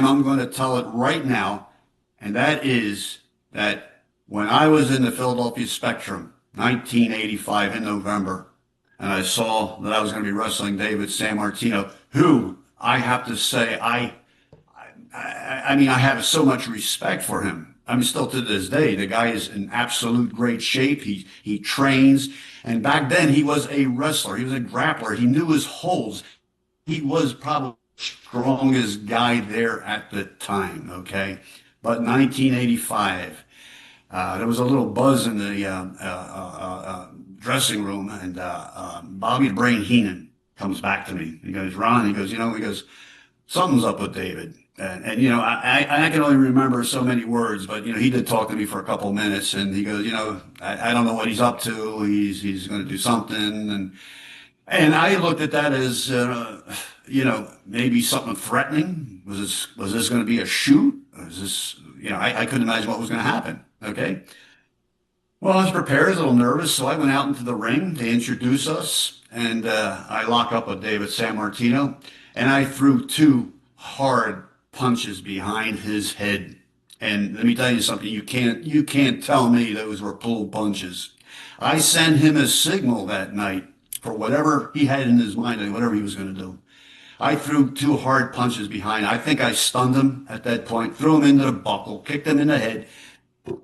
I'm going to tell it right now, and that is that when I was in the Philadelphia Spectrum, 1985 in November, and I saw that I was going to be wrestling David Sammertino, who I have to say, I mean, I have so much respect for him. I mean, still to this day, the guy is in absolute great shape. He trains, and back then he was a wrestler. He was a grappler. He knew his holes. He was probably the strongest guy there at the time. Okay, but 1985, there was a little buzz in the dressing room, and Bobby the Brain Heenan comes back to me. He goes, Ron, he goes, something's up with David. And I can only remember so many words, but, he did talk to me for a couple of minutes, and he goes, I don't know what he's up to. He's going to do something. And I looked at that as, maybe something threatening. Was this going to be a shoot? Was this, I couldn't imagine what was going to happen. Okay. Well, I was prepared, a little nervous, so I went out into the ring to introduce us, and I lock up with David Sammartino, and I threw two hard punches behind his head. And let me tell you something, you can't tell me those were pulled punches. I sent him a signal that night for whatever he had in his mind and whatever he was going to do. I threw two hard punches behind. I think I stunned him at that point, threw him into the buckle, kicked him in the head,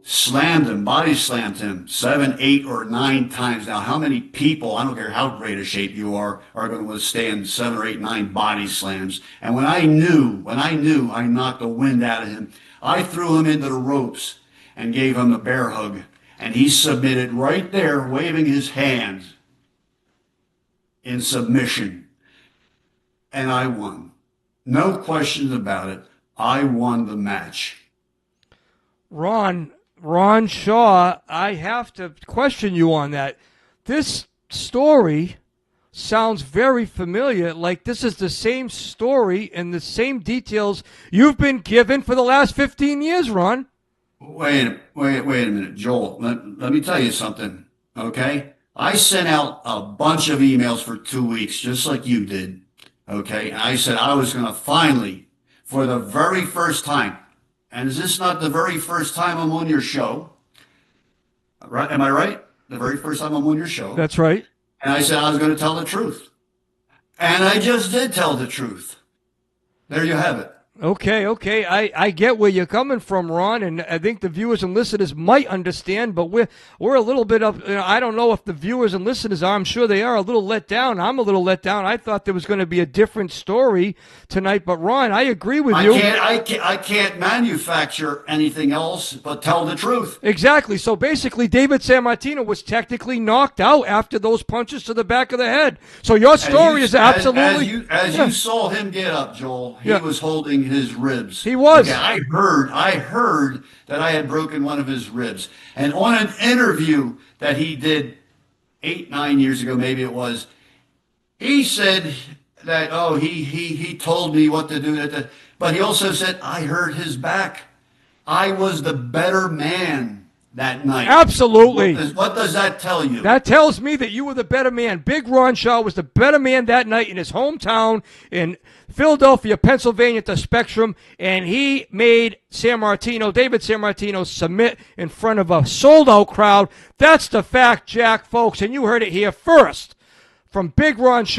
slammed him, body slammed him 7, 8, or 9 times. Now, how many people, I don't care how great a shape you are going to withstand 7 or 8, 9 body slams? And when I knew I knocked the wind out of him, I threw him into the ropes and gave him a bear hug. And he submitted right there, waving his hands in submission. And I won. No questions about it. I won the match. RonShaw, I have to question you on that. This story sounds very familiar, like this is the same story and the same details you've been given for the last 15 years, Ron. Wait a minute, Joel. Let me tell you something, okay? I sent out a bunch of emails for 2 weeks, just like you did, okay? And I said I was going to finally, for the very first time, and is this not the very first time I'm on your show? Right? Am I right? The very first time I'm on your show. That's right. And I said I was going to tell the truth. And I just did tell the truth. There you have it. Okay. I get where you're coming from, Ron, and I think the viewers and listeners might understand, but we're a little bit up. I don't know if the viewers and listeners are. I'm sure they are a little let down. I'm a little let down. I thought there was going to be a different story tonight, but Ron, I agree with you. I can't manufacture anything else but tell the truth. Exactly. So basically, David Sammartino was technically knocked out after those punches to the back of the head. So your story is absolutely as you saw him get up, Joel. He was holding his ribs. He was. Okay, I heard that I had broken one of his ribs. And on an interview that he did 8, 9 years ago, maybe it was, he said that, he told me what to do. But he also said, I hurt his back. I was the better man that night. Absolutely. What does that tell you? That tells me that you were the better man. Big RonShaw was the better man that night in his hometown in Philadelphia, Pennsylvania at the Spectrum, and he made David Sammartino, submit in front of a sold-out crowd. That's the fact, Jack, folks, and you heard it here first from Big RonShaw.